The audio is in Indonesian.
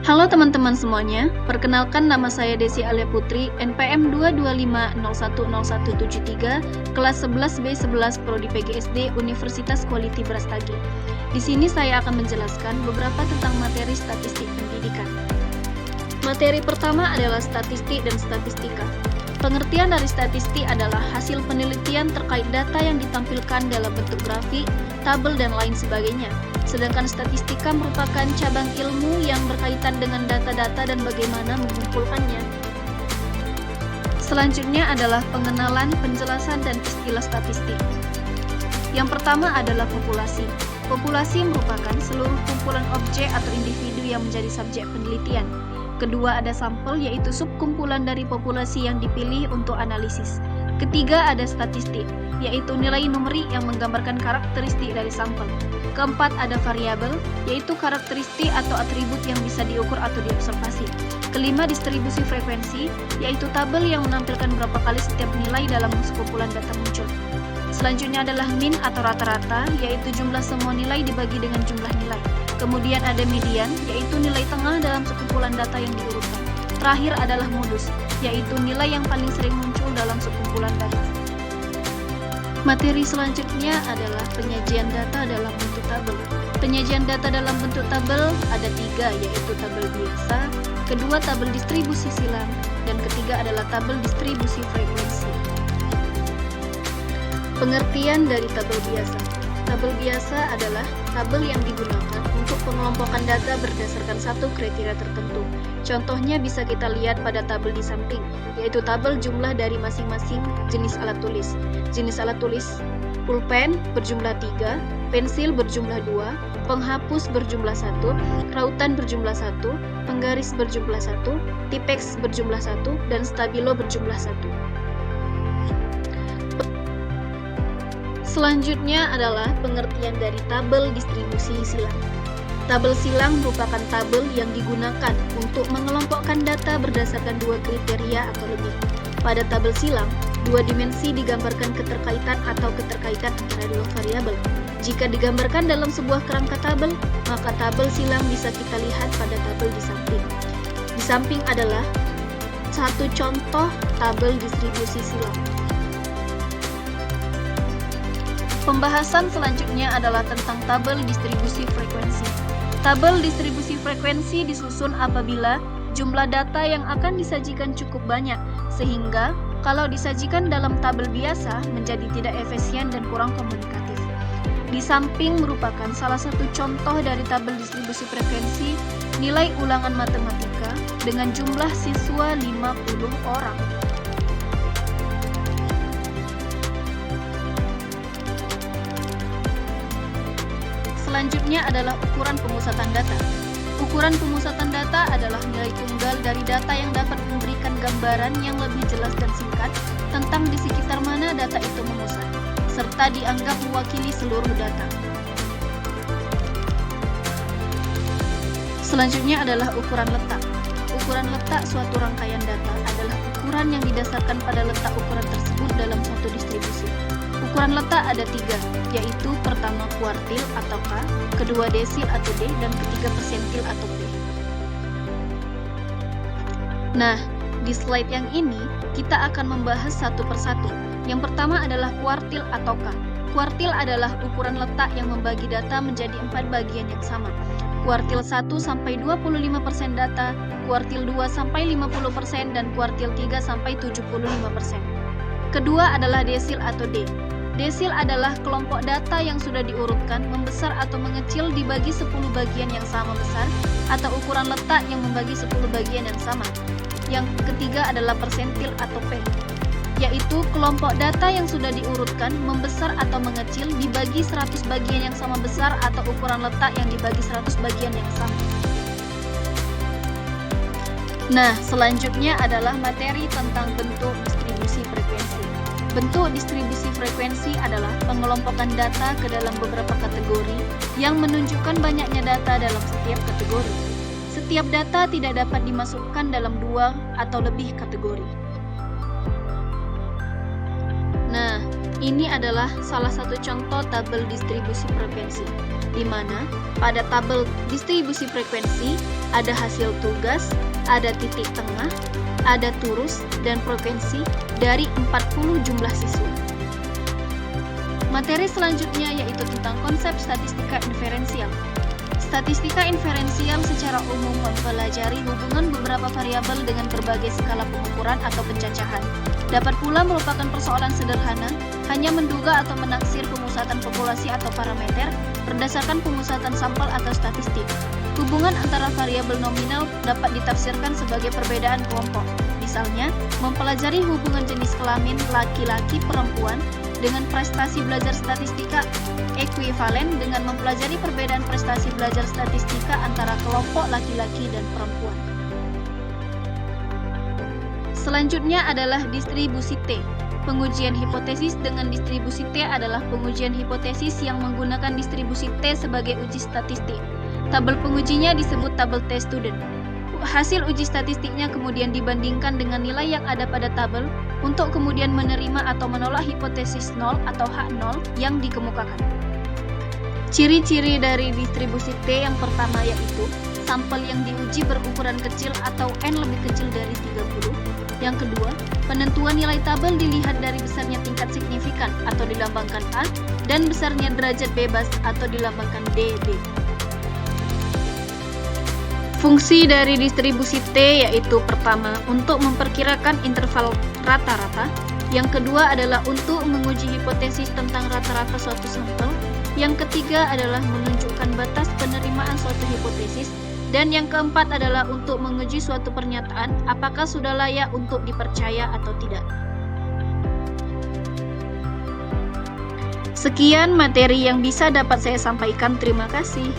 Halo teman-teman semuanya, perkenalkan nama saya Desi Alia Putri, NPM 225010173, kelas 11B11 Prodi PGSD Universitas Quality Brastagi. Di sini saya akan menjelaskan beberapa tentang materi statistik pendidikan. Materi pertama adalah statistik dan statistika. Pengertian dari statistik adalah hasil penelitian terkait data yang ditampilkan dalam bentuk grafik, tabel, dan lain sebagainya. Sedangkan statistika merupakan cabang ilmu yang berkaitan dengan data-data dan bagaimana mengumpulkannya. Selanjutnya adalah pengenalan, penjelasan, dan istilah statistik. Yang pertama adalah populasi. Populasi merupakan seluruh kumpulan objek atau individu yang menjadi subjek penelitian. Kedua ada sampel, yaitu subkumpulan dari populasi yang dipilih untuk analisis. Ketiga ada statistik, yaitu nilai numerik yang menggambarkan karakteristik dari sampel. Keempat ada variabel, yaitu karakteristik atau atribut yang bisa diukur atau diobservasi. Kelima distribusi frekuensi, yaitu tabel yang menampilkan berapa kali setiap nilai dalam sekumpulan data muncul. Selanjutnya adalah mean atau rata-rata, yaitu jumlah semua nilai dibagi dengan jumlah nilai. Kemudian ada median, yaitu nilai tengah dalam sekumpulan data yang diurutkan. Terakhir adalah modus, yaitu nilai yang paling sering muncul dalam sekumpulan data. Materi selanjutnya adalah penyajian data dalam bentuk tabel. Penyajian data dalam bentuk tabel ada tiga, yaitu tabel biasa, kedua tabel distribusi silang, dan ketiga adalah tabel distribusi frekuensi. Pengertian dari tabel biasa. Tabel biasa adalah tabel yang digunakan untuk pengelompokan data berdasarkan satu kriteria tertentu. Contohnya bisa kita lihat pada tabel di samping, yaitu tabel jumlah dari masing-masing jenis alat tulis. Jenis alat tulis pulpen berjumlah 3, pensil berjumlah 2, penghapus berjumlah 1, rautan berjumlah 1, penggaris berjumlah 1, tipex berjumlah 1, dan stabilo berjumlah 1. Selanjutnya adalah pengertian dari tabel distribusi silang. Tabel silang merupakan tabel yang digunakan untuk mengelompokkan data berdasarkan dua kriteria atau lebih. Pada tabel silang, dua dimensi digambarkan keterkaitan atau keterkaitan antara dua variabel. Jika digambarkan dalam sebuah kerangka tabel, maka tabel silang bisa kita lihat pada tabel di samping. Di samping adalah satu contoh tabel distribusi silang. Pembahasan selanjutnya adalah tentang tabel distribusi frekuensi. Tabel distribusi frekuensi disusun apabila jumlah data yang akan disajikan cukup banyak, sehingga kalau disajikan dalam tabel biasa menjadi tidak efisien dan kurang komunikatif. Di samping merupakan salah satu contoh dari tabel distribusi frekuensi nilai ulangan matematika dengan jumlah siswa 50 orang. Selanjutnya adalah ukuran pemusatan data. Ukuran pemusatan data adalah nilai tunggal dari data yang dapat memberikan gambaran yang lebih jelas dan singkat tentang di sekitar mana data itu memusat, serta dianggap mewakili seluruh data. Selanjutnya adalah ukuran letak. Ukuran letak suatu rangkaian data adalah ukuran yang didasarkan pada letak ukuran tersebut dalam suatu distribusi. Ukuran letak ada tiga, yaitu pertama kuartil atau K, kedua desil atau D, dan ketiga persentil atau P. Nah, di slide yang ini kita akan membahas satu persatu. Yang pertama adalah kuartil atau K. Kuartil adalah ukuran letak yang membagi data menjadi 4 bagian yang sama. Kuartil 1 sampai 25% data, kuartil 2 sampai 50%, dan kuartil 3 sampai 75%. Kedua adalah desil atau D. Desil adalah kelompok data yang sudah diurutkan membesar atau mengecil dibagi 10 bagian yang sama besar, atau ukuran letak yang membagi 10 bagian yang sama. Yang ketiga adalah persentil atau P, yaitu kelompok data yang sudah diurutkan membesar atau mengecil dibagi 100 bagian yang sama besar, atau ukuran letak yang dibagi 100 bagian yang sama. Nah, selanjutnya adalah materi tentang bentuk distribusi frekuensi. Bentuk distribusi frekuensi adalah pengelompokan data ke dalam beberapa kategori yang menunjukkan banyaknya data dalam setiap kategori. Setiap data tidak dapat dimasukkan dalam dua atau lebih kategori. Nah, ini adalah salah satu contoh tabel distribusi frekuensi. di mana pada tabel distribusi frekuensi ada hasil tugas, ada titik tengah, ada turus dan frekuensi dari 40 jumlah siswa. Materi selanjutnya yaitu tentang konsep statistika inferensial. Statistika inferensial secara umum mempelajari hubungan beberapa variabel dengan berbagai skala pengukuran atau pencacahan. Dapat pula merupakan persoalan sederhana, hanya menduga atau menaksir pemusatan populasi atau parameter berdasarkan pemusatan sampel atau statistik. Hubungan antara variabel nominal dapat ditafsirkan sebagai perbedaan kelompok. Misalnya, mempelajari hubungan jenis kelamin laki-laki perempuan dengan prestasi belajar statistika ekuivalen dengan mempelajari perbedaan prestasi belajar statistika antara kelompok laki-laki dan perempuan. Selanjutnya adalah distribusi T. Pengujian hipotesis dengan distribusi T adalah pengujian hipotesis yang menggunakan distribusi T sebagai uji statistik. Tabel pengujinya disebut tabel T-student. Hasil uji statistiknya kemudian dibandingkan dengan nilai yang ada pada tabel untuk kemudian menerima atau menolak hipotesis 0 atau H0 yang dikemukakan. Ciri-ciri dari distribusi T yang pertama yaitu sampel yang diuji berukuran kecil atau N lebih kecil dari 30. Yang kedua, penentuan nilai tabel dilihat dari besarnya tingkat signifikan atau dilambangkan A dan besarnya derajat bebas atau dilambangkan DB. Fungsi dari distribusi T yaitu pertama, untuk memperkirakan interval rata-rata. Yang kedua adalah untuk menguji hipotesis tentang rata-rata suatu sampel. Yang ketiga adalah menunjukkan batas penerimaan suatu hipotesis. Dan yang keempat adalah untuk menguji suatu pernyataan apakah sudah layak untuk dipercaya atau tidak. Sekian materi yang bisa dapat saya sampaikan. Terima kasih.